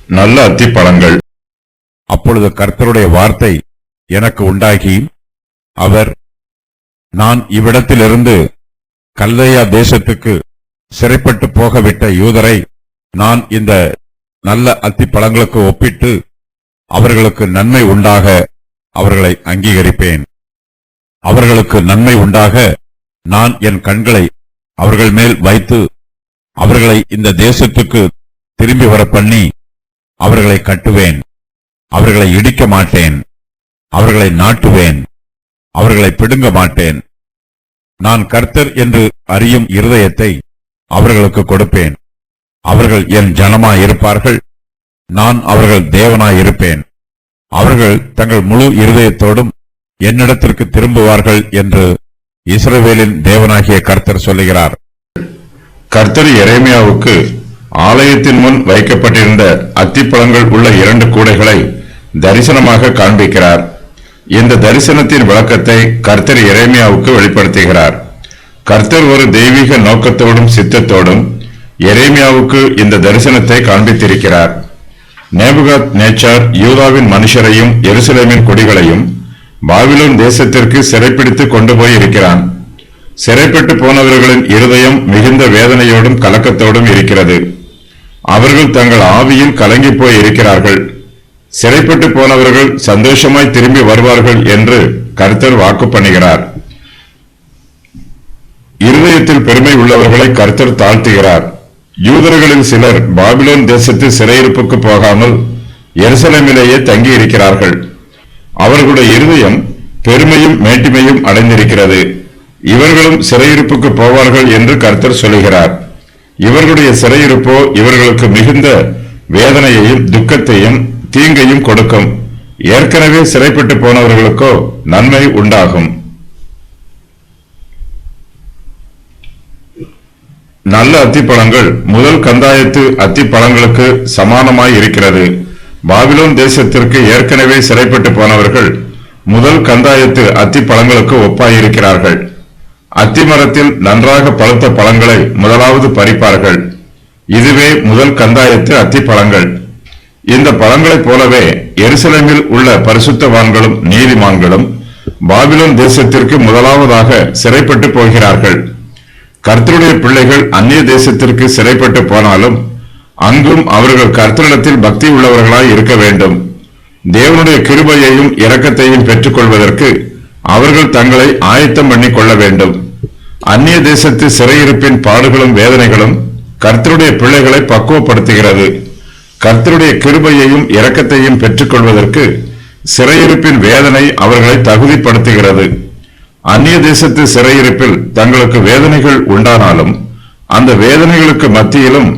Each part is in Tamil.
நல்ல அத்திப்பழங்கள். அப்பொழுது கர்த்தருடைய வார்த்தை எனக்கு உண்டாகி, அவர், நான் இவ்விடத்திலிருந்து கல்தேயா தேசத்துக்கு சிறைப்பட்டு போகவிட்ட யூதரை நான் இந்த நல்ல அத்திப்பழங்களுக்கு ஒப்பிட்டு அவர்களுக்கு நன்மை உண்டாக அவர்களை அங்கீகரிப்பேன். அவர்களுக்கு நன்மை உண்டாக நான் என் கண்களை அவர்கள் மேல் வைத்து அவர்களை இந்த தேசத்துக்கு திரும்பி வர பண்ணி அவர்களை கட்டுவேன். அவர்களை இடிக்க மாட்டேன். அவர்களை நாட்டுவேன். அவர்களை பிடுங்க மாட்டேன். நான் கர்த்தர் என்று அறியும் இருதயத்தை அவர்களுக்கு கொடுப்பேன். அவர்கள் என் ஜனமாயிருப்பார்கள். நான் அவர்கள் தேவனாயிருப்பேன். அவர்கள் தங்கள் முழு இருதயத்தோடும் என்னிடத்திற்கு திரும்புவார்கள் என்று இஸ்ரவேலின் தேவனாகிய கர்த்தர் சொல்லுகிறார். கர்த்தர் எரேமியாவுக்கு ஆலயத்தின் முன் வைக்கப்பட்டிருந்த அத்திப்பழங்கள் உள்ள 2 கூடைகளை தரிசனமாக காண்பிக்கிறார். இந்த தரிசனத்தின் விளக்கத்தை கர்த்தர் எரேமியாவுக்கு வெளிப்படுத்துகிறார். கர்த்தர் ஒரு தெய்வீக நோக்கத்தோடும் சித்தத்தோடும் எரேமியாவுக்கு இந்த தரிசனத்தை காண்பித்திருக்கிறார். நேபுகாத் நேச்சார் யூதாவின் மனுஷரையும் எருசலேமின் கொடிகளையும் பாபிலோன் தேசத்திற்கு சிறைப்பிடித்து கொண்டு போய் இருக்கிறான். சிறைப்பட்டு போனவர்களின் இருதயம் மிகுந்த வேதனையோடும் கலக்கத்தோடும் இருக்கிறது. அவர்கள் தங்கள் ஆவியில் கலங்கி போய் இருக்கிறார்கள். சிறைப்பட்டு போனவர்கள் சந்தோஷமாய் திரும்பி வருவார்கள் என்று கர்த்தர் வாக்கு பண்ணுகிறார். இருதயத்தில் பெருமை உள்ளவர்களை கர்த்தர் தாழ்த்துகிறார். யூதர்களில் சிலர் பாபிலோன் தேசத்து சிறையிருப்புக்கு போகாமல் எருசலேமிலேயே தங்கி இருக்கிறார்கள். அவர்களுடைய இருதயம் பெருமையும் மேட்டிமையும் அடைந்திருக்கிறது. இவர்களும் சிறையிருப்புக்கு போவார்கள் என்று கர்த்தர் சொல்லுகிறார். இவர்களுடைய சிறையிருப்போ இவர்களுக்கு மிகுந்த வேதனையையும் துக்கத்தையும் தீங்கையும் கொடுக்கும். ஏற்கனவே சிறைப்பட்டு போனவர்களுக்கோ நன்மை உண்டாகும். நல்ல அத்திப்பழங்கள் முதல் கந்தாயத்து அத்திப்பழங்களுக்கு சமானமாய் இருக்கிறது. பாபிலோன் தேசத்திற்கு ஏற்கனவே சிறைப்பட்டு போனவர்கள் முதல் கந்தாயத்து அத்திப்பழங்களுக்கு ஒப்பாயிருக்கிறார்கள். அத்திமரத்தில் நன்றாக பழுத்த பழங்களை முதலாவது பறிப்பார்கள். இதுவே முதல் கந்தாயத்து அத்திப்பழங்கள். இந்த பழங்களைப் போலவே எருசலேமில் உள்ள பரிசுத்தவான்களும் நீதிமான்களும் பாபிலோன் தேசத்திற்கு முதலாவதாக சிறைப்பட்டு போகிறார்கள். கர்த்தருடைய பிள்ளைகள் அந்நிய தேசத்திற்கு சிறைப்பட்டு போனாலும் அங்கும் அவர்கள் கர்த்தரிடத்தில் பக்தி உள்ளவர்களாய் இருக்க வேண்டும். தேவனுடைய கிருபையையும் இரக்கத்தையும் பெற்றுக் கொள்வதற்கு அவர்கள் தங்களை ஆயத்தம் பண்ணி கொள்ள வேண்டும். அந்நிய தேசத்து சிறையிருப்பின் பாடுகளும் வேதனைகளும் கர்த்தருடைய பிள்ளைகளை பக்குவப்படுத்துகிறது. கர்த்தருடைய கிருபையையும் இரக்கத்தையும் பெற்றுக் கொள்வதற்கு சிறையிருப்பின் வேதனை அவர்களை தகுதிப்படுத்துகிறது. அந்நிய தேசத்து சிறையிருப்பில் தங்களுக்கு வேதனைகள் உண்டானாலும் அந்த வேதனைகளுக்கு மத்தியிலும்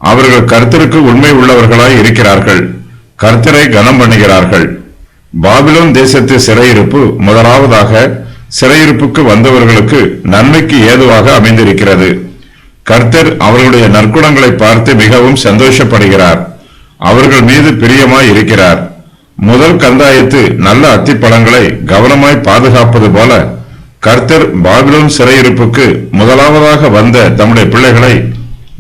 அவர்கள் கர்த்தருக்கு உண்மை உள்ளவர்களாய் இருக்கிறார்கள். கர்த்தரை கனம் பண்ணுகிறார்கள். பாபிலோன் தேசத்து சிறையிருப்பு முதலாவதாக சிறையிருப்புக்கு வந்தவர்களுக்கு நன்மைக்கு ஏதுவாக அமைந்திருக்கிறது. கர்த்தர் அவர்களுடைய நற்குணங்களை பார்த்து மிகவும் சந்தோஷப்படுகிறார். அவர்கள் மீது பிரியமாய் இருக்கிறார். முதல் கந்தாயத்து நல்ல அத்திப்பழங்களை கவனமாய் பாதுகாப்பது போல கர்த்தர் பாபிலோன் சிறையிருப்புக்கு முதலாவதாக வந்த தம்முடைய பிள்ளைகளை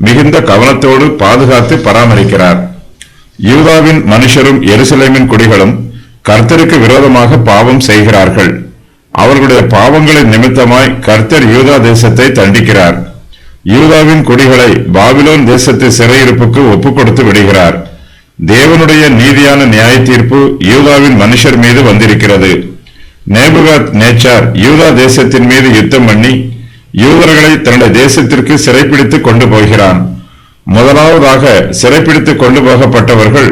மிகுந்த கவனத்தோடு பாதுகாத்து பராமரிக்கிறார். யூதாவின் மனுஷரும் எருசலேமின் குடிகளும் கர்த்தருக்கு விரோதமாக பாவம் செய்கிறார்கள். அவர்களுடைய பாவங்களின் நிமித்தமாய் கர்த்தர் யூதா தேசத்தை தண்டிக்கிறார். யூதாவின் குடிகளை பாபிலோன் தேசத்து சிறையிருப்புக்கு ஒப்புக் கொடுத்து விடுகிறார். தேவனுடைய நீதியான நியாய தீர்ப்பு யூதாவின் மனுஷர் மீது வந்திருக்கிறது. நேபுகாத் நேச்சார் யூதா தேசத்தின் மீது யுத்தம் பண்ணி யூதர்களை தன்னுடைய தேசத்திற்கு சிறைப்பிடித்து கொண்டு போகிறான். முதலாவதாக சிறைப்பிடித்து கொண்டு போகப்பட்டவர்கள்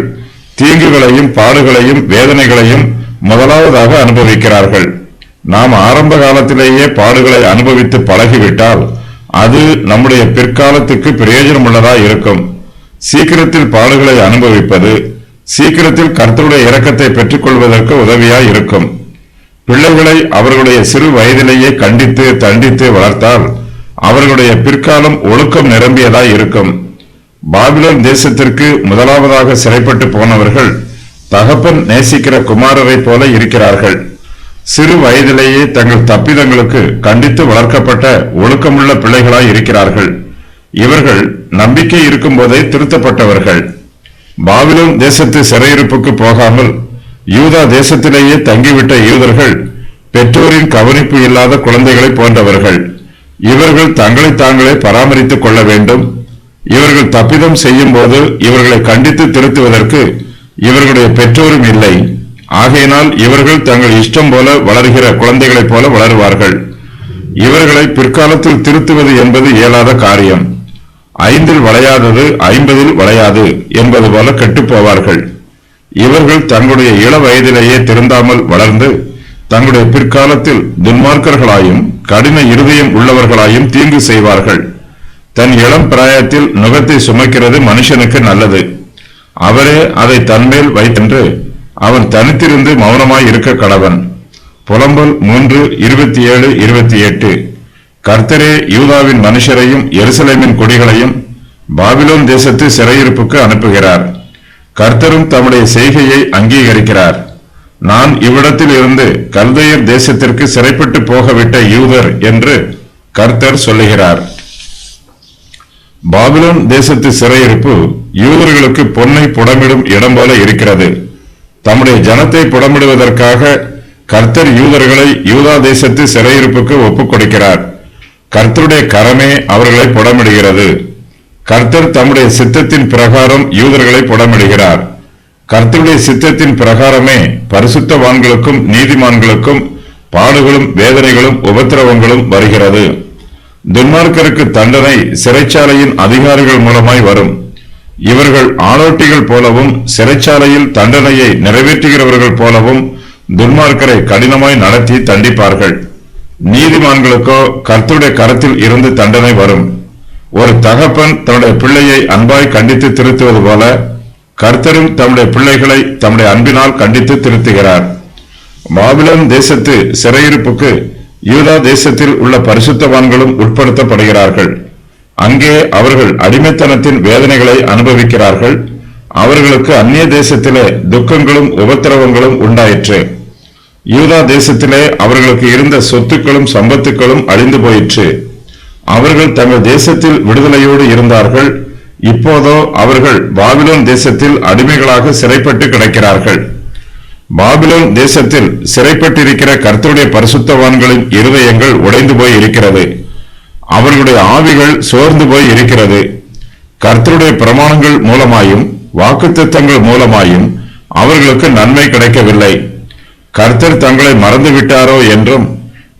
தீங்குகளையும் பாடுகளையும் வேதனைகளையும் முதலாவதாக அனுபவிக்கிறார்கள். நாம் ஆரம்ப காலத்திலேயே பாடுகளை அனுபவித்து பழகிவிட்டால் அது நம்முடைய பிற்காலத்துக்கு பிரயோஜனமுள்ளதா இருக்கும். சீக்கிரத்தில் பாடுகளை அனுபவிப்பது சீக்கிரத்தில் கர்த்தருடைய இரக்கத்தை பெற்றுக் கொள்வதற்கு உதவியாய் இருக்கும். பிள்ளைகளை அவர்களுடைய சிறு வயதிலேயே கண்டித்து தண்டித்து வளர்த்தால் அவர்களுடைய பிற்காலம் ஒழுக்கம் நிரம்பியதாய் இருக்கும். பாபிலோன் தேசத்திற்கு முதலாவதாக சிறைப்பட்டு போனவர்கள் தகப்பன் நேசிக்கிற குமாரரை போல இருக்கிறார்கள். சிறு வயதிலேயே தங்கள் தப்பிதங்களுக்கு கண்டித்து வளர்க்கப்பட்ட ஒழுக்கமுள்ள பிள்ளைகளாய் இருக்கிறார்கள். இவர்கள் நம்பிக்கை இருக்கும் போதே திருத்தப்பட்டவர்கள். பாபிலோன் தேசத்து சிறையிருப்புக்கு போகாமல் யூதா தேசத்திலேயே தங்கிவிட்ட யூதர்கள் பெற்றோரின் கவனிப்பு இல்லாத குழந்தைகளை போன்றவர்கள். இவர்கள் தங்களை தாங்களே பராமரித்துக் கொள்ள வேண்டும். இவர்கள் தப்பிதம் செய்யும் போது இவர்களை கண்டித்து திருத்துவதற்கு இவர்களுடைய பெற்றோரும் இல்லை. ஆகையினால் இவர்கள் தங்கள் இஷ்டம் போல வளர்கிற குழந்தைகளைப் போல வளருவார்கள். இவர்களை பிற்காலத்தில் திருத்துவது என்பது இயலாத காரியம். 5 வளையாதது 50 வளையாது என்பது போல கெட்டுப்போவார்கள். இவர்கள் தங்களுடைய இள வயதிலேயே திருந்தாமல் வளர்ந்து தங்களுடைய பிற்காலத்தில் துன்மார்க்கர்களாயும் கடின இருதயம் உள்ளவர்களாயும் தீங்கு செய்வார்கள். தன் இளம் பிராயத்தில் நுகத்தை சுமக்கிறது மனுஷனுக்கு நல்லது. அவரே அதை தன்மேல் வைத்தென்று அவன் தனித்திருந்து மௌனமாய் இருக்க கடவன். புலம்பல் 3:27-28. கர்த்தரே யூதாவின் மனுஷரையும் எருசலேமின் குடிகளையும் பாபிலோன் தேசத்து சிறையிருப்புக்கு அனுப்புகிறார். கர்த்தரும் தம்முடைய செய்கையை அங்கீகரிக்கிறார். நான் இவ்விடத்தில் இருந்து கல்தையர் தேசத்திற்கு சிறைப்பட்டு போகவிட்ட யூதர் என்று கர்த்தர் சொல்லுகிறார். பாபிலோன் தேசத்து சிறையிருப்பு யூதர்களுக்கு பொன்னை புடமிடும் இடம் போல இருக்கிறது. தம்முடைய ஜனத்தை புடமிடுவதற்காக கர்த்தர் யூதர்களை யூதா தேசத்து சிறையிருப்புக்கு ஒப்புக் கொடுக்கிறார். கர்த்தருடைய கரமே அவர்களை புடமிடுகிறது. கர்த்தர் தம்முடைய சித்தத்தின் பிரகாரம் யூதர்களை புடமிடுகிறார். கர்த்தருடைய சித்தத்தின் பிரகாரமே பரிசுத்தவான்களுக்கும் நீதிமான்களுக்கும் பாடுகளும் வேதனைகளும் உபத்திரவங்களும் வருகிறது. துன்மார்க்கருக்கு தண்டனை சிறைச்சாலையின் அதிகாரிகள் மூலமாய் வரும். இவர்கள் ஆளோட்டிகள் போலவும் சிறைச்சாலையில் தண்டனையை நிறைவேற்றுகிறவர்கள் போலவும் துன்மார்க்கரை கடினமாய் நடத்தி தண்டிப்பார்கள். நீதிமான்களுக்கோ கர்த்தருடைய கரத்தில் இருந்து தண்டனை வரும். ஒரு தகப்பன் தன்னுடைய பிள்ளையை அன்பாய் கண்டித்து திருத்துவது போல கர்த்தரும் தம்முடைய பிள்ளைகளை தம்முடைய அன்பினால் கண்டித்து திருத்துகிறார். பாபிலோன் தேசத்து சிறையிருப்புக்கு யூதா தேசத்தில் உள்ள பரிசுத்தவான்களும் உட்படுத்தப்படுகிறார்கள். அங்கே அவர்கள் அடிமைத்தனத்தின் வேதனைகளை அனுபவிக்கிறார்கள். அவர்களுக்கு அந்நிய தேசத்திலே துக்கங்களும் உபத்திரவங்களும் உண்டாயிற்று. யூதா தேசத்திலே அவர்களுக்கு இருந்த சொத்துக்களும் சம்பத்துக்களும் அழிந்து போயிற்று. அவர்கள் தங்கள் தேசத்தில் விடுதலையோடு இருந்தார்கள். இப்போதோ அவர்கள் பாபிலோன் தேசத்தில் அடிமைகளாக சிறைப்பட்டு கிடக்கிறார்கள். பாபிலோன் தேசத்தில் சிறைப்பட்டிருக்கிற கர்த்தருடைய பரிசுத்தவான்களின் இருதயங்கள் உடைந்து போய் இருக்கிறது. அவர்களுடைய ஆவிகள் சோர்ந்து போய் இருக்கிறது. கர்த்தருடைய பிரமாணங்கள் மூலமாயும் வாக்குத்தத்தங்கள் மூலமாயும் அவர்களுக்கு நன்மை கிடைக்கவில்லை. கர்த்தர் தங்களை மறந்துவிட்டாரோ என்றும்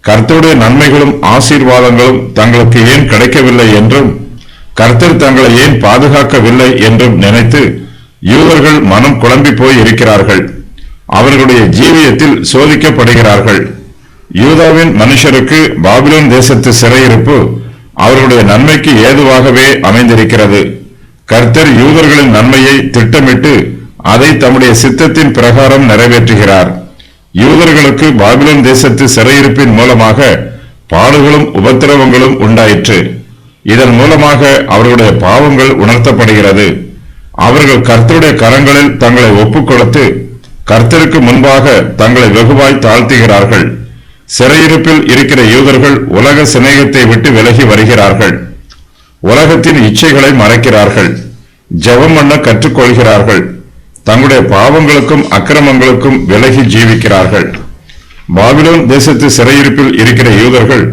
கர்த்தருடைய நன்மைகளும் ஆசீர்வாதங்களும் தங்களுக்கு ஏன் கிடைக்கவில்லை என்றும் கர்த்தர் தங்களை ஏன் பாதுகாக்கவில்லை என்றும் நினைத்து யூதர்கள் மனம் குழம்பி போய் இருக்கிறார்கள். அவர்களுடைய ஜீவியத்தில் சோதிக்கப்படுகிறார்கள். யூதாவின் மனுஷருக்கு பாபிலோன் தேசத்து சிறையிருப்பு அவர்களுடைய நன்மைக்கு ஏதுவாகவே அமைந்திருக்கிறது. கர்த்தர் யூதர்களின் நன்மையை திட்டமிட்டு அதை தம்முடைய சித்தத்தின் பிரகாரம் நிறைவேற்றுகிறார். யூதர்களுக்கு பாபிலோன் தேசத்து சிறையிருப்பின் மூலமாக பாடுகளும் உபத்திரவங்களும் உண்டாயிற்று. இதன் மூலமாக அவர்களுடைய பாவங்கள் உணர்த்தப்படுகிறது. அவர்கள் கர்த்தருடைய கரங்களில் தங்களை ஒப்புக் கொடுத்து கர்த்தருக்கு முன்பாக தங்களை வெகுவாய் தாழ்த்துகிறார்கள். சிறையிருப்பில் இருக்கிற யூதர்கள் உலக சிநேகத்தை விட்டு விலகி வருகிறார்கள். உலகத்தின் இச்சைகளை மறைக்கிறார்கள். ஜெபம் பண்ண கற்றுக்கொள்கிறார்கள். தங்களுடைய பாவங்களுக்கும் அக்கிரமங்களுக்கும் விலகி ஜீவிக்கிறார்கள். பாபிலோன் தேசத்து சிறையிருப்பில் இருக்கிற யூதர்கள்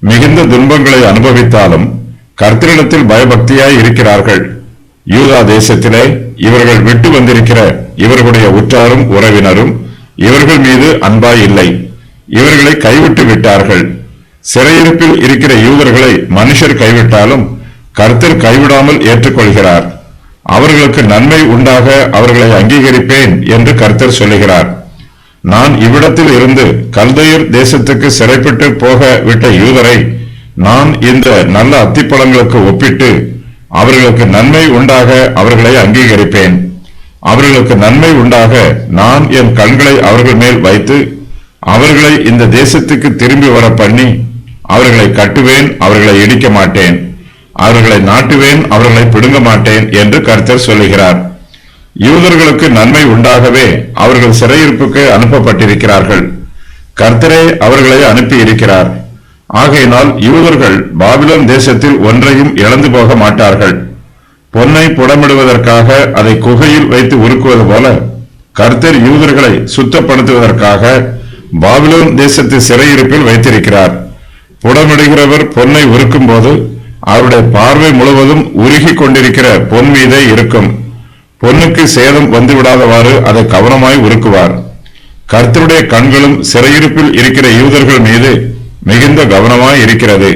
மிகுந்த துன்பங்களை அனுபவித்தாலும் கர்த்தரிடத்தில் பயபக்தியாய் இருக்கிறார்கள். யூதா தேசத்திலே இவர்கள் விட்டு வந்திருக்கிற இவர்களுடைய உற்றாரும் உறவினரும் இவர்கள் மீது அன்பாய் இல்லை. இவர்களை கைவிட்டு விட்டார்கள். சிறையிருப்பில் இருக்கிற யூதர்களை மனுஷர் கைவிட்டாலும் கர்த்தர் கைவிடாமல் ஏற்றுக்கொள்கிறார். அவர்களுக்கு நன்மை உண்டாக அவர்களை அங்கீகரிப்பேன் என்று கர்த்தர் சொல்லுகிறார். நான் இவ்விடத்தில் இருந்து கல்தையர் தேசத்துக்கு சிறைப்பட்டு போக விட்ட யூதரை நான் இந்த நல்ல அத்திப்பழங்களுக்கு ஒப்பிட்டு அவர்களுக்கு நன்மை உண்டாக அவர்களை அங்கீகரிப்பேன். அவர்களுக்கு நன்மை உண்டாக நான் என் கண்களை அவர்கள் மேல் வைத்து அவர்களை இந்த தேசத்துக்கு திரும்பி வர பண்ணி அவர்களை கட்டுவேன், அவர்களை இடிக்க மாட்டேன். அவர்களை நாட்டுவேன், அவர்களை பிடுங்க மாட்டேன் என்று கர்த்தர் சொல்லுகிறார். யூதர்களுக்கு நன்மை உண்டாகவே அவர்கள் சிறையிருப்புக்கு அனுப்பப்பட்டிருக்கிறார்கள். கர்த்தரே அவர்களை அனுப்பி இருக்கிறார். ஆகையினால் யூதர்கள் பாபிலோன் தேசத்தில் ஒன்றையும் இழந்து போக மாட்டார்கள். பொன்னை புடமிடுவதற்காக அதை குகையில் வைத்து உருக்குவது போல கர்த்தர் யூதர்களை சுத்தப்படுத்துவதற்காக பாபிலோன் தேசத்து சிறையிருப்பில் வைத்திருக்கிறார். புடமிடுகிறவர் பொன்னை உருக்கும் போது அவருடைய பார்வை முழுவதும் உருகி கொண்டிருக்கிற பொன் மீதே இருக்கும். பொன்னுக்கு சேதம் வந்துவிடாதவாறு அதை கவனமாய் உருக்குவார். கர்த்தருடைய கண்களும் சிறையிருப்பில் இருக்கிற யூதர்கள் மீது மிகுந்த கவனமாய் இருக்கிறது.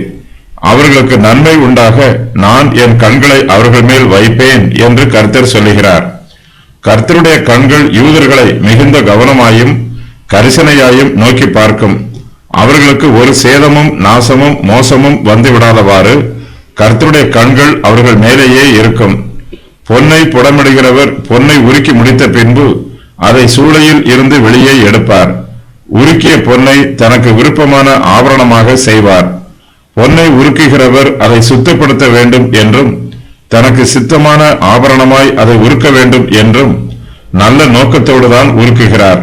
அவர்களுக்கு நன்மை உண்டாக நான் என் கண்களை அவர்கள் மேல் வைப்பேன் என்று கர்த்தர் சொல்லுகிறார். கர்த்தருடைய கண்கள் யூதர்களை மிகுந்த கவனமாயும் கரிசனையாயும் நோக்கி பார்க்கும். அவர்களுக்கு ஒரு சேதமும் நாசமும் மோசமும் வந்துவிடாதவாறு கர்த்தருடைய கண்கள் அவர்கள் மேலேயே இருக்கும். பொன்னை புடமிடுகிறவர் பொன்னை உருக்கி முடித்த பின்பு அதை சூளையில் இருந்து வெளியே எடுப்பார். உருக்கிய பொன்னை தனக்கு விருப்பமான ஆபரணமாக செய்வார். பொன்னை உருக்குகிறவர் அதை சுத்தப்படுத்த வேண்டும் என்றும் தனக்கு சித்தமான ஆபரணமாய் அதை உருக்க வேண்டும் என்றும் நல்ல நோக்கத்தோடுதான் உருக்குகிறார்.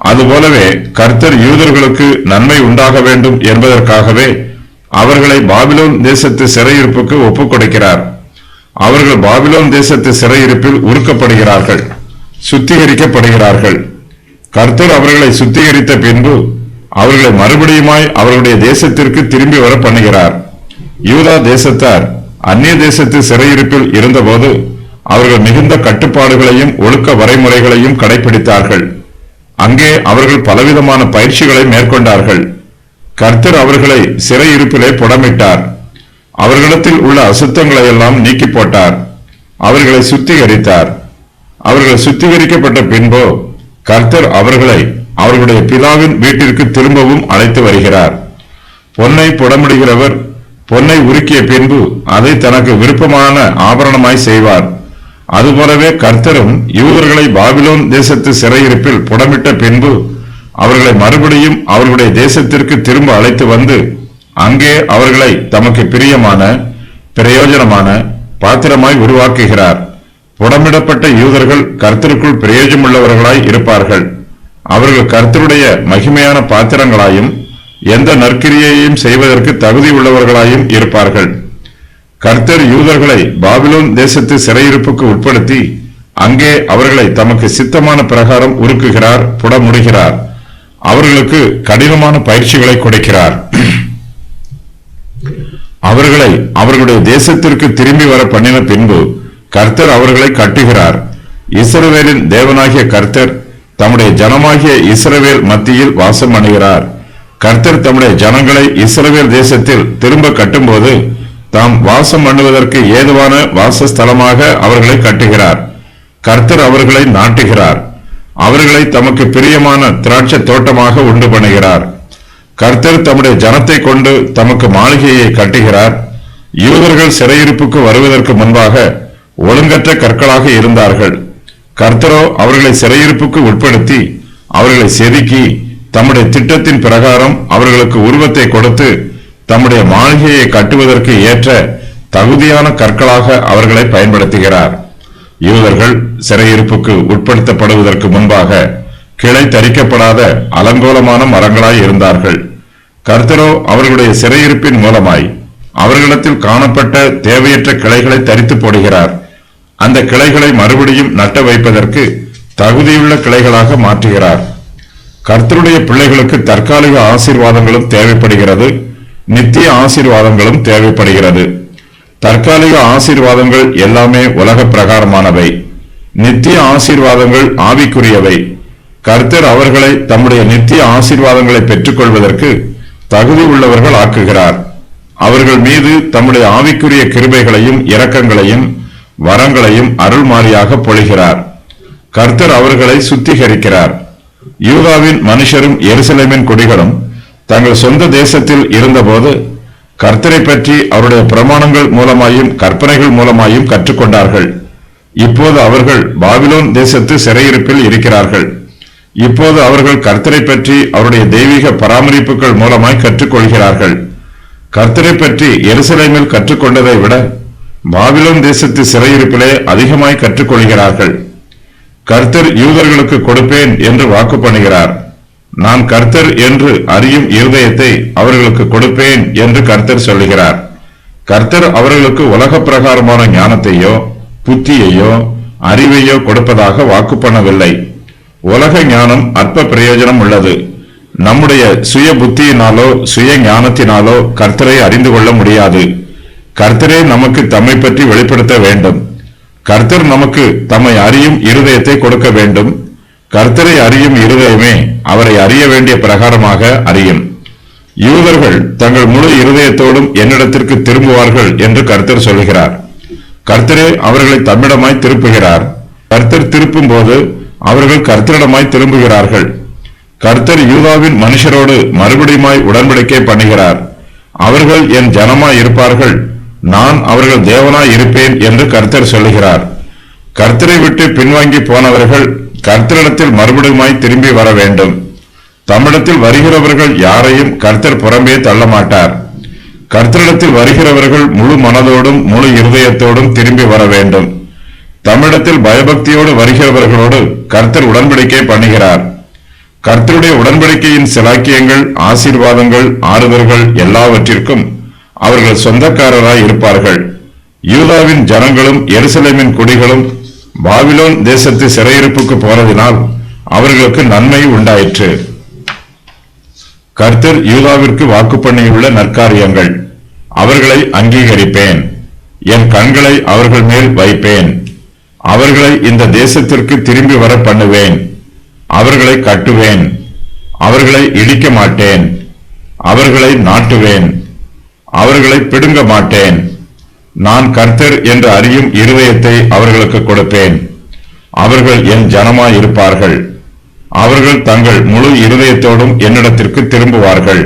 அதுபோலவே கர்த்தர் யூதர்களுக்கு நன்மை உண்டாக வேண்டும் என்பதற்காகவே அவர்களை பாபிலோன் தேசத்து சிறையிருப்புக்கு ஒப்புக் கொடுக்கிறார். அவர்கள் பாபிலோன் தேசத்து சிறையிருப்பில் உருக்கப்படுகிறார்கள், சுத்திகரிக்கப்படுகிறார்கள். கர்த்தர் அவர்களை சுத்திகரித்த பின்பு அவர்களை மறுபடியுமாய் அவர்களுடைய தேசத்திற்கு திரும்பி வர பண்ணுகிறார். யூதா தேசத்தார் அந்நிய தேசத்து சிறையிருப்பில் இருந்தபோது அவர்கள் மிகுந்த கட்டுப்பாடுகளையும் ஒழுக்க வரைமுறைகளையும் கடைபிடித்தார்கள். அங்கே அவர்கள் பலவிதமான பயிற்சிகளை மேற்கொண்டார்கள். கர்த்தர் அவர்களை சிறையிருப்பிலே புடமிட்டார். அவர்களிடத்தில் உள்ள அசுத்தங்களை எல்லாம் நீக்கி போட்டார். அவர்களை சுத்திகரித்தார். அவர்கள் சுத்திகரிக்கப்பட்ட பின்போ கர்த்தர் அவர்களை அவர்களுடைய பிதாவின் வீட்டிற்கு திரும்பவும் அழைத்து வருகிறார். பொன்னை புடமிடுகிறவர் பொன்னை உருக்கிய பின்பு அதை தனக்கு விருப்பமான ஆபரணமாய் செய்வார். அதுபோலவே கர்த்தரும் யூதர்களை பாபிலோன் தேசத்து சிறையிருப்பில் புடமிட்ட பின்பு அவர்களை மறுபடியும் அவர்களுடைய தேசத்திற்கு திரும்ப அழைத்து வந்து அங்கே அவர்களை தமக்கு பிரியமான பிரயோஜனமான பாத்திரமாய் உருவாக்குகிறார். புடமிடப்பட்ட யூதர்கள் கர்த்தருக்குள் பிரயோஜனமுள்ளவர்களாய் இருப்பார்கள். அவர்கள் கர்த்தருடைய மகிமையான பாத்திரங்களாயும் எந்த நற்கிரியையும் செய்வதற்கு தகுதி உள்ளவர்களாயும் இருப்பார்கள். கர்த்தர் யூதர்களை பாபிலோன் தேசத்து சிறையிருப்புக்கு உட்படுத்தி அங்கே அவர்களை தமக்கு சித்தமான பிரகாரம் உருக்குகிறார், புடமுடுகிறார். அவர்களுக்கு கடினமான பயிற்சிகளை கொடுக்கிறார். அவர்களை அவர்களுடைய தேசத்திற்கு திரும்பி வர பண்ணின பின்பு கர்த்தர் அவர்களை கட்டுகிறார். இஸ்ரவேலின் தேவனாகிய கர்த்தர் தம்முடைய ஜனமாகிய இஸ்ரவேல் மத்தியில் வாசம் பண்ணுகிறார். கர்த்தர் தம்முடைய ஜனங்களை இஸ்ரவேல் தேசத்தில் திரும்ப கட்டும்போது தாம் வாசம் பண்ணுவதற்கு ஏதுவான வாசஸ்தலமாக அவர்களை கட்டுகிறார். கர்த்தர் அவர்களை நாட்டுகிறார். அவர்களை தமக்கு பிரியமான திராட்சை தோட்டமாக உண்டு பண்ணுகிறார். கர்த்தர் தம்முடைய ஜனத்தை கொண்டு தமக்கு மாளிகையை கட்டுகிறார். யூதர்கள் சிறையிருப்புக்கு வருவதற்கு முன்பாக ஒழுங்கற்ற கற்களாக இருந்தார்கள். கர்த்தரோ அவர்களை சிறையிருப்புக்கு உட்படுத்தி அவர்களை செதுக்கி தம்முடைய திட்டத்தின் பிரகாரம் அவர்களுக்கு உருவத்தை கொடுத்து தம்முடைய மாளிகையை கட்டுவதற்கு ஏற்ற தகுதியான கற்களாக அவர்களை பயன்படுத்துகிறார். யூதர்கள் சிறையிருப்புக்கு உட்படுத்தப்படுவதற்கு முன்பாக கிளை தரிக்கப்படாத அலங்கோலமான மரங்களாய் இருந்தார்கள். கர்த்தரோ அவர்களுடைய சிறையிருப்பின் மூலமாய் அவர்களிடத்தில் காணப்பட்ட தேவையற்ற கிளைகளை தரித்து போடுகிறார். அந்த கிளைகளை மறுபடியும் நட்ட வைப்பதற்கு தகுதியுள்ள கிளைகளாக மாற்றுகிறார். கர்த்தருடைய பிள்ளைகளுக்கு தற்காலிக ஆசீர்வாதங்களும் தேவைப்படுகிறது, நித்திய ஆசீர்வாதங்களும் தேவைப்படுகிறது. தற்காலிக ஆசீர்வாதங்கள் எல்லாமே உலக பிரகாரமானவை. நித்திய ஆசீர்வாதங்கள் ஆவிக்குரியவை. கர்த்தர் அவர்களை தம்முடைய நித்திய ஆசீர்வாதங்களை பெற்றுக்கொள்வதற்கு தகுதி உள்ளவர்கள் ஆக்குகிறார். அவர்கள் மீது தம்முடைய ஆவிக்குரிய கிருபைகளையும் இரக்கங்களையும் வரங்களையும் அருள்மாரியாக பொழிகிறார். கர்த்தர் அவர்களை சுத்திகரிக்கிறார். யூதாவின் மனுஷரும் எருசலேமின் குடிகளும் தங்கள் சொந்த தேசத்தில் இருந்தபோது கர்த்தரை பற்றி அவருடைய பிரமாணங்கள் மூலமாயும் கற்பனைகள் மூலமாயும் கற்றுக்கொண்டார்கள். இப்போது அவர்கள் பாபிலோன் தேசத்து சிறையிருப்பில் இருக்கிறார்கள். இப்போது அவர்கள் கர்த்தரை பற்றி அவருடைய தெய்வீக பராமரிப்புகள் மூலமாய் கற்றுக்கொள்கிறார்கள். கர்த்தரை பற்றி எருசலேமில் கற்றுக்கொண்டதை விட பாபிலோன் தேசத்து சிறையிருப்பிலே அதிகமாய் கற்றுக்கொள்கிறார்கள். கர்த்தர் யூதர்களுக்கு கொடுப்பேன் என்று வாக்கு பண்ணுகிறார். நான் கர்த்தர் என்று அறியும் இருதயத்தை அவர்களுக்கு கொடுப்பேன் என்று கர்த்தர் சொல்லுகிறார். கர்த்தர் அவர்களுக்கு உலக பிரகாரமான ஞானத்தையோ புத்தியையோ அறிவையோ கொடுப்பதாக வாக்கு பண்ணவில்லை. உலக ஞானம் அற்ப பிரயோஜனம் உள்ளது. நம்முடைய சுய புத்தியினாலோ சுய ஞானத்தினாலோ கர்த்தரை அறிந்து கொள்ள முடியாது. கர்த்தரே நமக்கு தம்மை பற்றி வெளிப்படுத்த வேண்டும். கர்த்தர் நமக்கு தம்மை அறியும் இருதயத்தை கொடுக்க வேண்டும். கர்த்தரை அறியும் இருதயமே அவரை அறிய வேண்டிய பிரகாரமாக அறியும். யூதர்கள் தங்கள் முழு இருதயத்தோடும் என்னிடத்திற்கு திரும்புவார்கள் என்று கர்த்தர் சொல்கிறார். கர்த்தரே அவர்களை தம்மிடமாய் திருப்புகிறார். கர்த்தர் திருப்பும் போது அவர்கள் கர்த்தரிடமாய் திரும்புகிறார்கள். கர்த்தர் யூதாவின் மனுஷரோடு மறுபடியுமாய் உடன்படிக்கை பண்ணுகிறார். அவர்கள் என் ஜனமாய் இருப்பார்கள், நான் அவர்கள் தேவனாய் இருப்பேன் என்று கர்த்தர் சொல்லுகிறார். கர்த்தரை விட்டு பின்வாங்கி போனவர்கள் கர்த்தரிடத்தில் மறுபடியுமாய் திரும்பி வர வேண்டும். தம்மிடத்தில் வருகிறவர்கள் யாரையும் கர்த்தர் புறம்பே தள்ள மாட்டார். கர்த்தரிடத்தில் வருகிறவர்கள் முழு மனதோடும் முழு இருதயத்தோடும் திரும்பி வர வேண்டும். தம்மிடத்தில் பயபக்தியோடு வருகிறவர்களோடு கர்த்தர் உடன்படிக்கை பண்ணுகிறார். கர்த்தருடைய உடன்படிக்கையின் சிலாக்கியங்கள், ஆசீர்வாதங்கள், ஆறுதல்கள் எல்லாவற்றிற்கும் அவர்கள் சொந்தக்காரராய் இருப்பார்கள். யூதாவின் ஜனங்களும் எருசலேமின் குடிகளும் பாபிலோன் தேசத்து சிறையிருப்புக்கு போனதினால் அவர்களுக்கு நன்மை உண்டாயிற்று. கர்த்தர் யூதாவிற்கு வாக்கு பண்ணியுள்ள நற்காரியங்கள். அவர்களை அங்கீகரிப்பேன். என் கண்களை அவர்கள் மேல் வைப்பேன். அவர்களை இந்த தேசத்திற்கு திரும்பி வர பண்ணுவேன். அவர்களை கட்டுவேன். அவர்களை இடிக்க மாட்டேன். அவர்களை நாட்டுவேன். அவர்களை பிடுங்க மாட்டேன். நான் கர்த்தர் என்று அறியும் இருதயத்தை அவர்களுக்கு கொடுப்பேன். அவர்கள் என் ஜனமாய் இருப்பார்கள். அவர்கள் தங்கள் முழு இருதயத்தோடும் என்னிடத்திற்கு திரும்புவார்கள்.